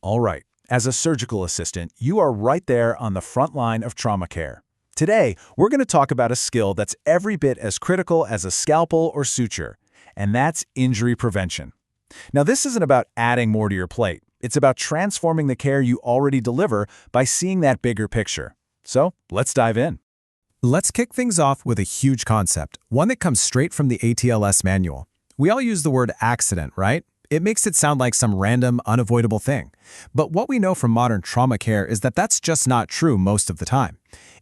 All right, as a surgical assistant, you are right there on the front line of trauma care. Today, we're going to talk about a skill that's every bit as critical as a scalpel or suture, and that's injury prevention. Now, this isn't about adding more to your plate. It's about transforming the care you already deliver by seeing that bigger picture. So, let's dive in. Let's kick things off with a huge concept, one that comes straight from the ATLS manual. We all use the word accident, right? It makes it sound like some random, unavoidable thing. But what we know from modern trauma care is that that's just not true most of the time.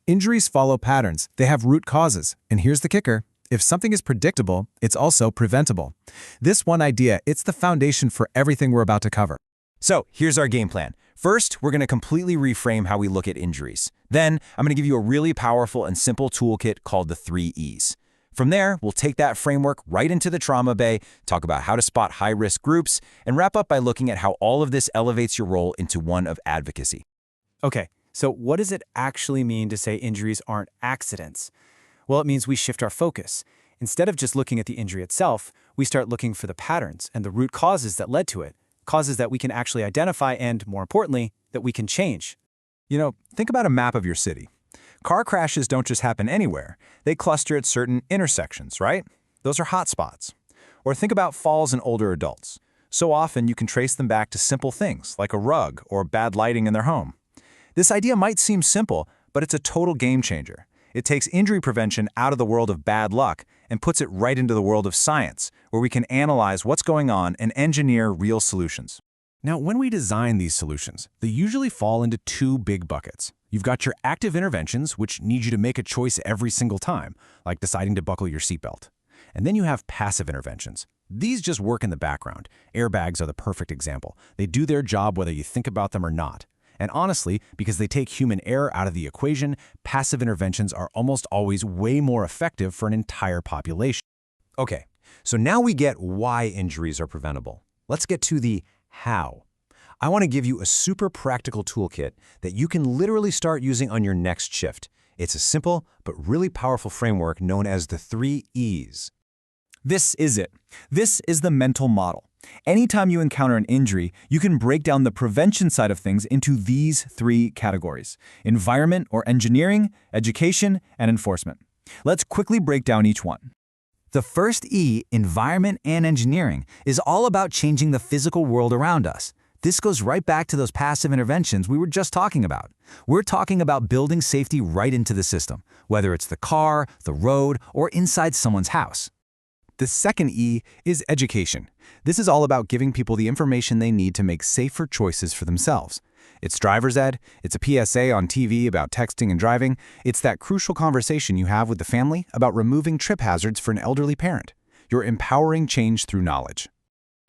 Injuries follow patterns, they have root causes, and here's the kicker. If something is predictable, it's also preventable. This one idea, it's the foundation for everything we're about to cover. So here's our game plan. First, we're going to completely reframe how we look at injuries. Then, I'm going to give you a really powerful and simple toolkit called the 3 E's. From there, we'll take that framework right into the trauma bay, talk about how to spot high-risk groups, and wrap up by looking at how all of this elevates your role into one of advocacy. Okay, so what does it actually mean to say injuries aren't accidents? Well, it means we shift our focus. Instead of just looking at the injury itself, we start looking for the patterns and the root causes that led to it, causes that we can actually identify and, more importantly, that we can change. You know, think about a map of your city. Car crashes don't just happen anywhere. They cluster at certain intersections, right? Those are hotspots. Or think about falls in older adults. So often you can trace them back to simple things like a rug or bad lighting in their home. This idea might seem simple, but it's a total game changer. It takes injury prevention out of the world of bad luck and puts it right into the world of science, where we can analyze what's going on and engineer real solutions. Now, when we design these solutions, they usually fall into 2 big buckets. You've got your active interventions, which need you to make a choice every single time, like deciding to buckle your seatbelt. And then you have passive interventions. These just work in the background. Airbags are the perfect example. They do their job whether you think about them or not. And honestly, because they take human error out of the equation, passive interventions are almost always way more effective for an entire population. Okay, so now we get why injuries are preventable. Let's get to the how. I want to give you a super practical toolkit that you can literally start using on your next shift. It's a simple but really powerful framework known as the 3 E's. This is it. This is the mental model. Anytime you encounter an injury, you can break down the prevention side of things into these 3 categories: environment or engineering, education, and enforcement. Let's quickly break down each one. The first E, environment and engineering, is all about changing the physical world around us. This goes right back to those passive interventions we were just talking about. We're talking about building safety right into the system, whether it's the car, the road, or inside someone's house. The second E is education. This is all about giving people the information they need to make safer choices for themselves. It's driver's ed, it's a PSA on TV about texting and driving, it's that crucial conversation you have with the family about removing trip hazards for an elderly parent. You're empowering change through knowledge.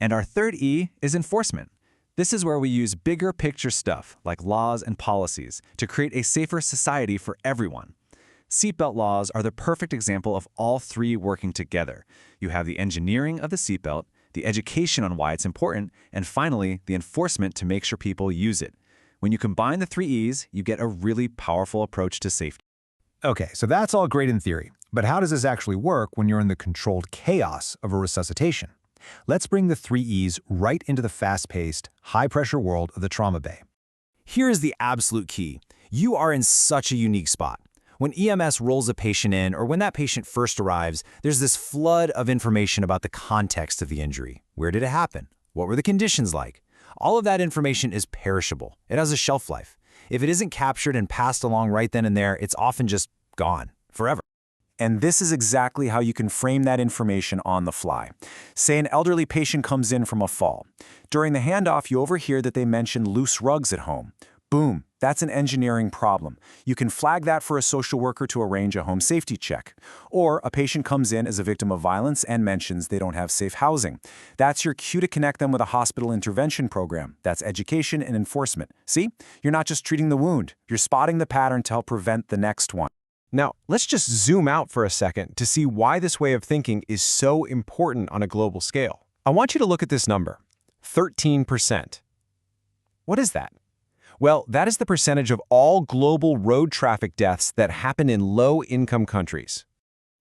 And our third E is enforcement. This is where we use bigger picture stuff like laws and policies to create a safer society for everyone. Seatbelt laws are the perfect example of all 3 working together. You have the engineering of the seatbelt, the education on why it's important, and finally, the enforcement to make sure people use it. When you combine the 3 E's, you get a really powerful approach to safety. Okay, so that's all great in theory, but how does this actually work when you're in the controlled chaos of a resuscitation? Let's bring the 3 E's right into the fast-paced, high-pressure world of the trauma bay. Here is the absolute key. You are in such a unique spot. When EMS rolls a patient in, or when that patient first arrives, there's this flood of information about the context of the injury. Where did it happen? What were the conditions like? All of that information is perishable. It has a shelf life. If it isn't captured and passed along right then and there, it's often just gone forever. And this is exactly how you can frame that information on the fly. Say an elderly patient comes in from a fall. During the handoff, you overhear that they mention loose rugs at home. Boom, that's an engineering problem. You can flag that for a social worker to arrange a home safety check. Or a patient comes in as a victim of violence and mentions they don't have safe housing. That's your cue to connect them with a hospital intervention program. That's education and enforcement. See, you're not just treating the wound, you're spotting the pattern to help prevent the next one. Now, let's just zoom out for a second to see why this way of thinking is so important on a global scale. I want you to look at this number, 13%. What is that? Well, that is the percentage of all global road traffic deaths that happen in low-income countries.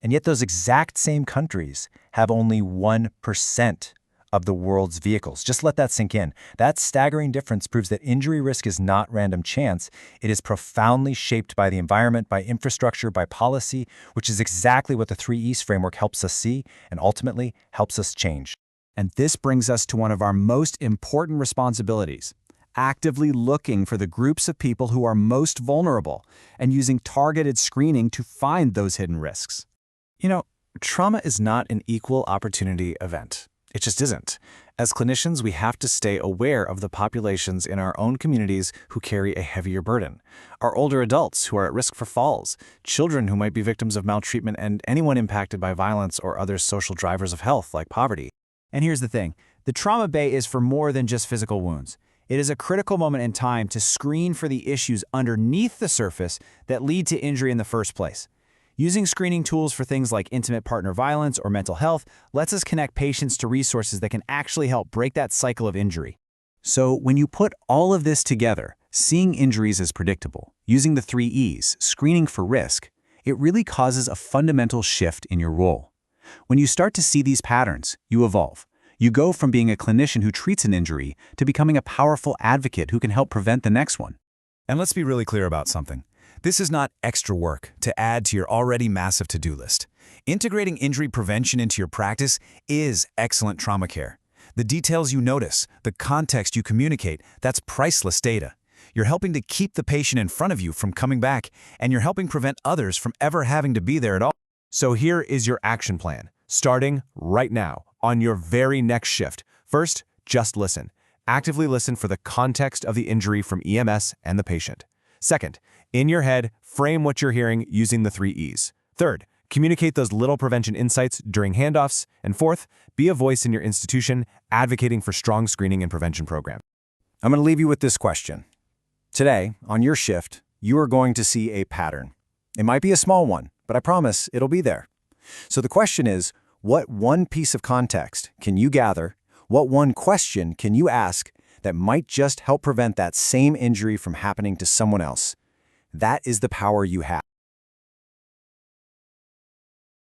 And yet those exact same countries have only 1% of the world's vehicles. Just let that sink in. That staggering difference proves that injury risk is not random chance. It is profoundly shaped by the environment, by infrastructure, by policy, which is exactly what the 3Es framework helps us see and ultimately helps us change. And this brings us to one of our most important responsibilities: actively looking for the groups of people who are most vulnerable and using targeted screening to find those hidden risks. You know, trauma is not an equal opportunity event. It just isn't. As clinicians, we have to stay aware of the populations in our own communities who carry a heavier burden. Our older adults who are at risk for falls, children who might be victims of maltreatment, and anyone impacted by violence or other social drivers of health like poverty. And here's the thing. The trauma bay is for more than just physical wounds. It is a critical moment in time to screen for the issues underneath the surface that lead to injury in the first place. Using screening tools for things like intimate partner violence or mental health lets us connect patients to resources that can actually help break that cycle of injury. So when you put all of this together, seeing injuries as predictable, using the 3Es, screening for risk, it really causes a fundamental shift in your role. When you start to see these patterns, you evolve. You go from being a clinician who treats an injury to becoming a powerful advocate who can help prevent the next one. And let's be really clear about something. This is not extra work to add to your already massive to-do list. Integrating injury prevention into your practice is excellent trauma care. The details you notice, the context you communicate, that's priceless data. You're helping to keep the patient in front of you from coming back, and you're helping prevent others from ever having to be there at all. So here is your action plan, starting right now on your very next shift. First, just listen. Actively listen for the context of the injury from EMS and the patient. Second, in your head, frame what you're hearing using the 3Es. Third, communicate those little prevention insights during handoffs. And fourth, be a voice in your institution advocating for strong screening and prevention programs. I'm going to leave you with this question. Today, on your shift, you are going to see a pattern. It might be a small one, but I promise it'll be there. So the question is, what one piece of context can you gather? What one question can you ask that might just help prevent that same injury from happening to someone else? That is the power you have.